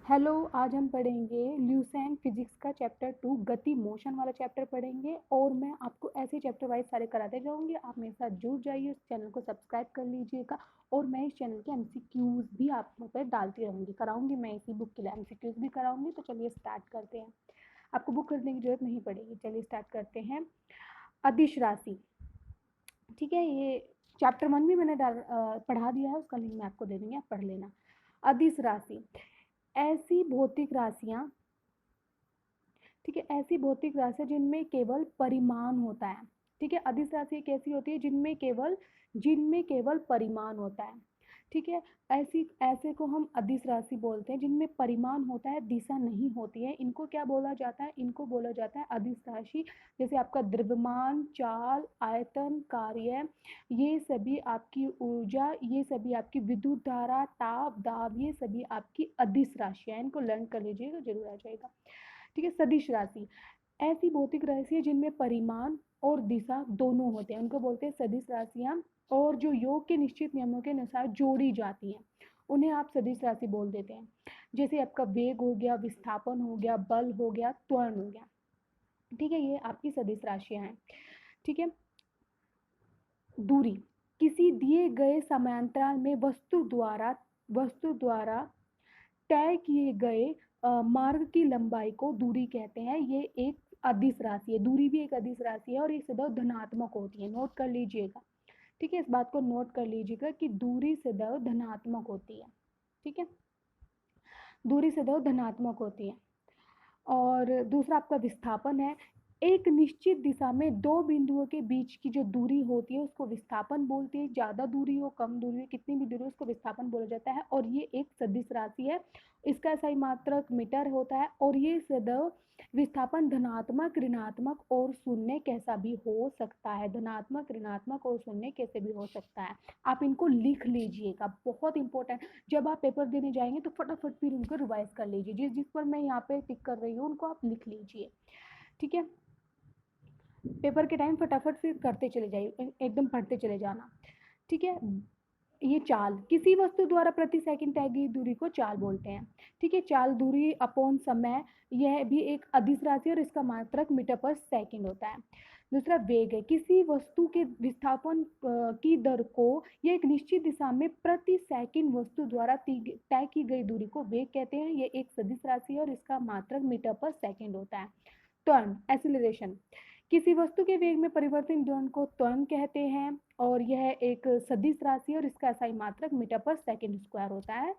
Hello, आज हम पढ़ेंगे ल्यूसेंट फिजिक्स का चैप्टर 2 गति मोशन वाला चैप्टर पढ़ेंगे और मैं आपको ऐसे चैप्टर वाइज सारे कराते जाऊंगी। आप मेरे साथ जुड़ जाइए, इस चैनल को सब्सक्राइब कर लीजिएगा और मैं इस चैनल के एमसीक्यूज भी आप लोग पर डालती रहूंगी, कराऊंगी। मैं इसी बुक के लिए एमसीक्यूज भी कराऊंगी। तो चलिए स्टार्ट करते हैं। आपको बुक खरीदने की जरूरत नहीं पड़ेगी। चलिए स्टार्ट करते हैं। अदिश राशि, ठीक है। ये चैप्टर 1 भी मैंने पढ़ा दिया है, उसका लिंक मैं आपको दे दूंगी, आप पढ़ लेना। अदिश राशि ऐसी भौतिक राशियां, ठीक है, ऐसी भौतिक राशियां जिनमें केवल परिमाण होता है। ठीक है, अदिश राशि एक ऐसी होती है जिनमें केवल परिमाण होता है। ठीक है, ऐसे को हम अदिश राशि बोलते हैं जिनमें परिमाण होता है, दिशा नहीं होती है। इनको क्या बोला जाता है? इनको बोला जाता है अदिश राशि। जैसे आपका द्रव्यमान, चाल, आयतन, कार्य, ये सभी आपकी ऊर्जा, ये सभी आपकी विद्युत धारा, ताप, दाब, ये सभी आपकी अदिश राशियां। इनको लर्न कर लीजिएगा, जरूर आ जाएगा। ठीक है, सदिश राशि ऐसी भौतिक राशि है जिनमें परिमाण और दिशा दोनों होते हैं, उनको बोलते हैं सदिश राशियां। और जो योग के निश्चित नियमों के अनुसार जोड़ी जाती हैं, उन्हें आप सदिश राशि बोल देते हैं। जैसे आपका वेग हो गया, विस्थापन हो गया, बल हो गया, त्वरण हो गया। ठीक है, ये आपकी सदिश राशियां हैं। ठीक है, दूरी किसी दिए गए समांतराल में वस्तु द्वारा तय किए गए मार्ग की लंबाई को दूरी कहते हैं। ये एक अदिश राशि है। दूरी भी एक अदिश राशि है और ये सदैव धनात्मक होती है, नोट कर लीजिएगा। ठीक है, इस बात को नोट कर लीजिएगा कि दूरी सदैव धनात्मक होती है। ठीक है, दूरी सदैव धनात्मक होती है। और दूसरा आपका विस्थापन है। एक निश्चित दिशा में दो बिंदुओं के बीच की जो दूरी होती है उसको विस्थापन बोलते हैं। ज़्यादा दूरी हो, कम दूरी हो, कितनी भी दूरी हो, उसको विस्थापन बोला जाता है। और ये एक सदिश राशि है। इसका सही मात्रक मीटर होता है। और ये सदैव विस्थापन धनात्मक, ऋणात्मक और शून्य कैसा भी हो सकता है। धनात्मक, ऋणात्मक और शून्य कैसे भी हो सकता है। आप इनको लिख लीजिएगा, बहुत इंपॉर्टेंट। जब आप पेपर देने जाएंगे तो फटाफट फिर उनको रिवाइज कर लीजिए। जिस जिस पर मैं यहाँ पे टिक कर रही हूँ उनको आप लिख लीजिए। ठीक है, पेपर के टाइम फटाफट फिर करते चले जाइए, एकदम पढ़ते चले जाना। ठीक है, ये चाल किसी वस्तु द्वारा प्रति सेकंड तय की दूरी को चाल बोलते हैं। ठीक है, चाल दूरी अपॉन समय, यह भी एक अदिश राशि और इसका मात्रक मीटर पर सेकंड होता है। दूसरा वेग है। किसी वस्तु के विस्थापन की दर को यह एक निश्चित दिशा में प्रति सेकंड वस्तु द्वारा तय की गई दूरी को वेग कहते हैं। यह एक सदिश राशि है और इसका मात्रक मीटर पर सेकंड होता है। त्वरण, एक्सीलरेशन, किसी वस्तु के वेग में परिवर्तन त्वरण को त्वरण कहते हैं और यह एक सदिश राशि है और इसका SI मात्रक मीटर पर सेकंड स्क्वायर होता है।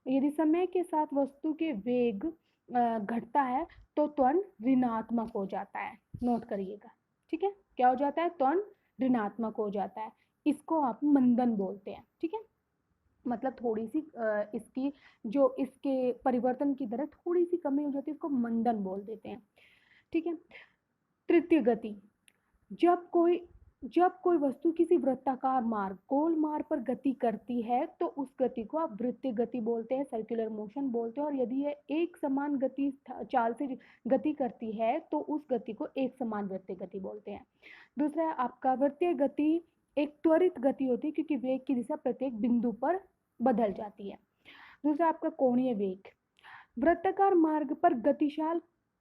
यदि समय के साथ वस्तु के वेग घटता है तो त्वरण ऋणात्मक हो जाता है, नोट करिएगा। ठीक है, क्या हो जाता है? त्वरण ऋणात्मक हो जाता है। इसको आप मंदन बोलते हैं। ठीक है, मतलब थोड़ी सी इसकी जो इसके परिवर्तन की दर थोड़ी सी कमी हो जाती है, इसको मंदन बोल देते हैं। ठीक है, तृतीय गति, जब कोई जब कोई वस्तु किसी वृत्ताकार मार्ग, गोल मार्ग पर गति करती है तो उस गति को आप वृत्तीय गति बोलते हैं, सर्कुलर मोशन बोलते हैं। और यदि यह एक समान गति चाल से गति करती है तो उस गति को एक समान वृत्तीय गति बोलते हैं। दूसरा है आपका वृत्तीय गति, एक त्वरित गति होती है क्योंकि वेग की दिशा प्रत्येक बिंदु पर बदल जाती है। दूसरा आपका कोणीय वेग, वृत्ताकार मार्ग पर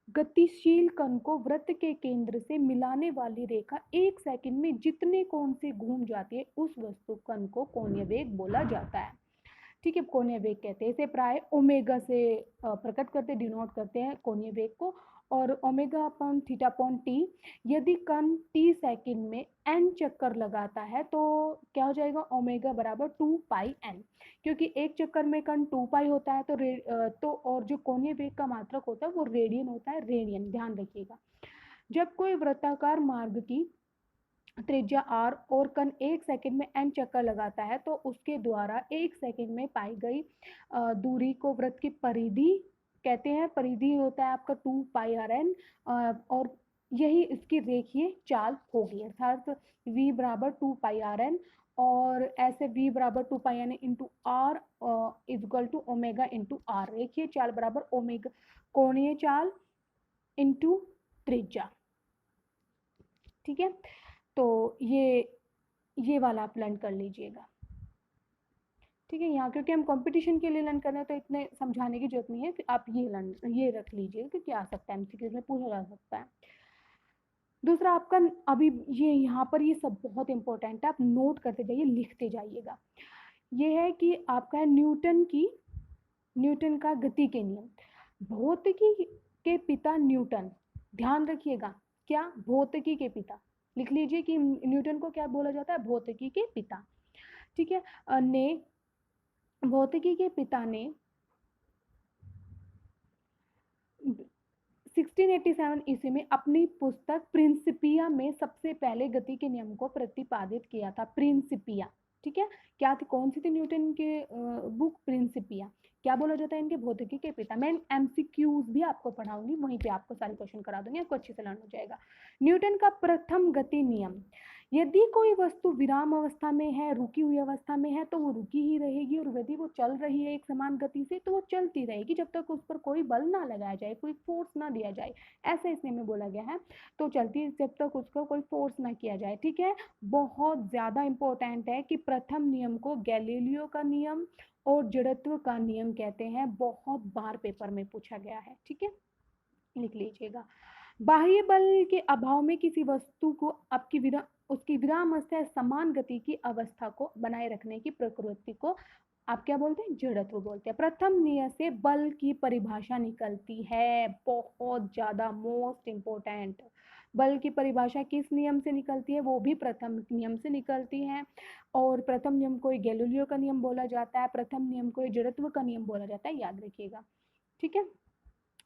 गतिशील कण को वृत्त के केंद्र से मिलाने वाली रेखा एक सेकंड में जितने कोण से घूम जाती है उस वस्तु कण को कोणीय वेग बोला जाता है। ठीक है, कोणीय वेग कहते हैं इसे। प्राय ओमेगा से प्रकट करते, डिनोट करते हैं कोणीय वेग को। और omega upon theta upon T, यदि कण टी सेकंड में एन चक्कर लगाता है तो क्या हो जाएगा? ओमेगा बराबर 2 पाई एन। क्योंकि एक चक्कर में कण 2 पाई होता है तो और जो कोणीय वेग का मात्रक होता है वो रेडियन होता है, रेडियन ध्यान रखिएगा। जब कोई वृत्ताकार मार्ग की त्रिज्या r और कण एक सेकंड में n चक्कर लगाता है तो उसके द्वारा एक सेकंड में पाई गई दूरी को वृत्त की परिधि कहते हैं। परिधि होता है आपका 2 पाई r n और यही इसकी रेखीय चाल होगी। अर्थात v बराबर 2 पाई r n और ऐसे v बराबर 2 पाई n into r is equal to omega into r. रेखीय चाल बराबर ओमेगा कोणीय चाल इंटू त्रिज्या। ठीक है, तो ये वाला आप लर्न कर लीजिएगा। ठीक है। यहाँ क्योंकि हम कंपटीशन के लिए लर्न कर रहे हैं तो इतने समझाने की जरूरत नहीं है, आप ये रख लीजिए क्योंकि आ सकता है, एमसीक्यूज में पूछा जा सकता है। दूसरा आपका अभी ये यहाँ पर ये सब बहुत इंपॉर्टेंट है, आप नोट करते जाइए, लिखते जाइएगा। ये है कि आपका है न्यूटन का गति के नियम। भौतिकी के पिता न्यूटन, ध्यान रखिएगा, क्या? भौतिकी के पिता। लिख लीजिए कि न्यूटन को क्या बोला जाता है? भौतिकी के पिता। ठीक है। भौतिकी के पिता ने 1687 ईस्वी में अपनी पुस्तक प्रिंसिपिया में सबसे पहले गति के नियम को प्रतिपादित किया था। प्रिंसिपिया, ठीक है। क्या थी, कौन सी थी न्यूटन के बुक? प्रिंसिपिया। क्या बोला जाता है इनके? भौतिकी के पिता। मैं एमसीक्यूज भी आपको पढ़ाऊंगी, वहीं पे आपको सारे क्वेश्चन करा दूंगी, आपको अच्छे से लर्न हो जाएगा। न्यूटन का प्रथम गति नियम, यदि कोई वस्तु विराम अवस्था में है, रुकी हुई अवस्था में है, तो वो रुकी ही रहेगी, और यदि वो चल रही है एक समान गति से तो वो चलती रहेगी जब तक उस पर कोई बल ना लगाया जाए, कोई फोर्स ना दिया जाए। ऐसा इसमें में बोला गया है। तो चलती है जब तक उसको कोई फोर्स ना किया जाए। ठीक है। बहुत ज्यादा इंपॉर्टेंट है कि प्रथम नियम को गैलीलियो का नियम और जड़त्व का नियम कहते हैं। बहुत बार पेपर में पूछा गया है। ठीक है, लिख लीजिएगा। बाह्य बल के अभाव में किसी वस्तु को उसकी विराम अवस्था समान गति की अवस्था को बनाए रखने की प्रवृत्ति को आप क्या बोलते हैं? जड़त्व बोलते हैं। प्रथम नियम से बल की परिभाषा निकलती है, बहुत ज्यादा मोस्ट इंपोर्टेंट। बल की परिभाषा किस नियम से निकलती है? वो भी प्रथम नियम से निकलती है। और प्रथम नियम को गैलीलियो का नियम बोला जाता है, प्रथम नियम को जड़त्व का नियम बोला जाता है, याद रखिएगा। ठीक है।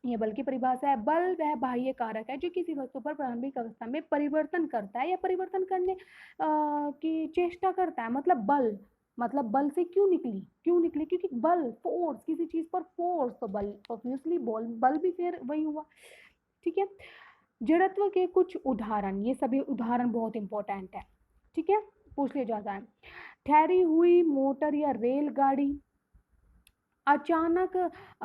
ये बल की परिभाषा है। बल वह बाह्य कारक है जो किसी वस्तु पर प्रारंभिक अवस्था में परिवर्तन करता है या परिवर्तन करने की चेष्टा करता है। मतलब बल से क्यों निकली? क्योंकि बल, फोर्स, किसी चीज पर फोर्स, तो बल ऑब्वियसली बल भी फिर वही हुआ। ठीक है। जड़त्व के कुछ उदाहरण, ये सभी उदाहरण बहुत इंपॉर्टेंट है। ठीक है, पूछ लिया जाता है। ठहरी हुई मोटर या रेलगाड़ी, अचानक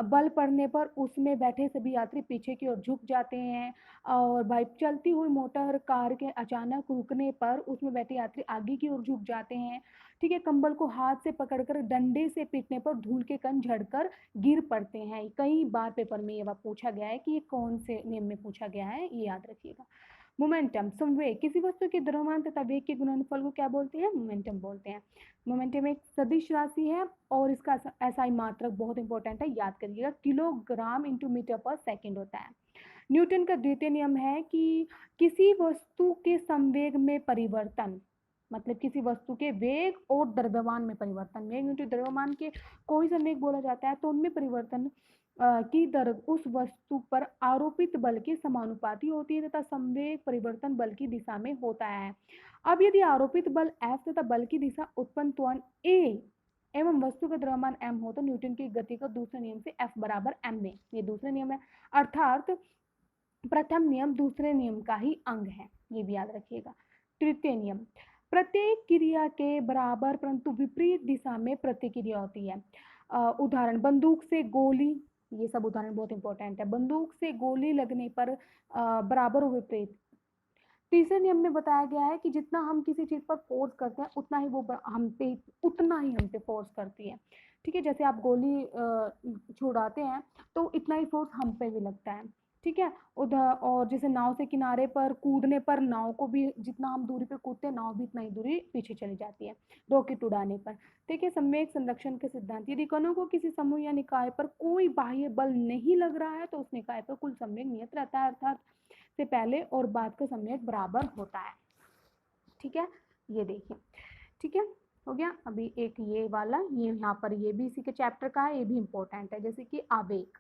बल पड़ने पर उसमें बैठे सभी यात्री पीछे की ओर झुक जाते हैं। और भाई चलती हुई मोटर कार के अचानक रुकने पर उसमें बैठे यात्री आगे की ओर झुक जाते हैं। ठीक है। कंबल को हाथ से पकड़कर डंडे से पीटने पर धूल के कण झड़कर गिर पड़ते हैं। कई बार पेपर में ये पूछा गया है कि ये कौन से नियम में पूछा गया है, ये याद रखिएगा। मोमेंटम, संवेग, किसी वस्तु के द्रव्यमान तथा वेग के गुणनफल को क्या बोलते हैं? मोमेंटम बोलते हैं। मोमेंटम एक सदिश राशि है और इसका एसआई मात्रक बहुत इंपॉर्टेंट है, याद करिएगा, किलोग्राम इंटू मीटर पर सेकंड होता है। न्यूटन का द्वितीय नियम है कि किसी वस्तु के संवेग में परिवर्तन, मतलब किसी वस्तु के वेग और द्रव्यमान में परिवर्तन, वेग इंटू द्रव्यमान के कोई संवेग बोला जाता है तो उनमें परिवर्तन की दर उस वस्तु पर आरोपित बल के समानुपाती होती है तथा संवेग परिवर्तन बल की दिशा में होता है। अब यदि आरोपित बल F तथा बल की दिशा उत्पन्न त्वरण A एवं वस्तु का द्रव्यमान m हो तो न्यूटन की गति का दूसरे नियम से F बराबर m में, ये दूसरे नियम है, अर्थात प्रथम नियम दूसरे नियम का ही अंग है, ये भी याद रखिएगा। तृतीय नियम, प्रत्येक क्रिया के बराबर परंतु विपरीत दिशा में प्रतिक्रिया होती है। उदाहरण, बंदूक से गोली, ये सब उदाहरण बहुत इंपॉर्टेंट है। बंदूक से गोली लगने पर बराबर और विपरीत। तीसरे नियम में बताया गया है कि जितना हम किसी चीज पर फोर्स करते हैं उतना ही वो उतना ही हम पे फोर्स करती है। ठीक है, जैसे आप गोली छुड़ाते हैं तो इतना ही फोर्स हम पे भी लगता है। ठीक है। उधर और जैसे नाव से किनारे पर कूदने पर नाव को भी जितना हम दूरी पे कूदते हैं नाव भी इतना ही दूरी पीछे चली जाती है रॉकेट उड़ाने पर। ठीक है। संवेग संरक्षण के सिद्धांत, यदि कणों को किसी समूह या निकाय पर कोई बाह्य बल नहीं लग रहा है तो उस निकाय पर कुल संवेग नियत रहता है, अर्थात से पहले और बाद का संवेग बराबर होता है। ठीक है, ये देखिए। ठीक है, हो गया। अभी एक ये वाला, ये यहाँ पर ये भी इसी के चैप्टर का है, ये भी इंपॉर्टेंट है। जैसे कि आवेग,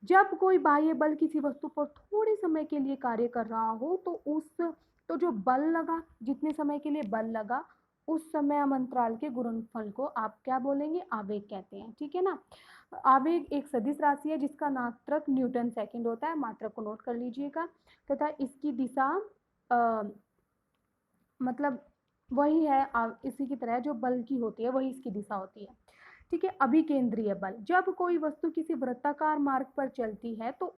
जब कोई बाह्य बल किसी वस्तु पर थोड़े समय के लिए कार्य कर रहा हो तो जो बल लगा, जितने समय के लिए बल लगा उस समय अंतराल के गुणनफल को आप क्या बोलेंगे? आवेग कहते हैं। ठीक है ना। आवेग एक सदिश राशि है जिसका मात्रक न्यूटन सेकंड होता है, मात्रक को नोट कर लीजिएगा, तथा इसकी दिशा मतलब वही है इसी की तरह जो बल की होती है वही इसकी दिशा होती है। ठीक है। अभिकेंद्रीय बल, जब कोई वस्तु किसी वृत्ताकार मार्ग पर चलती है तो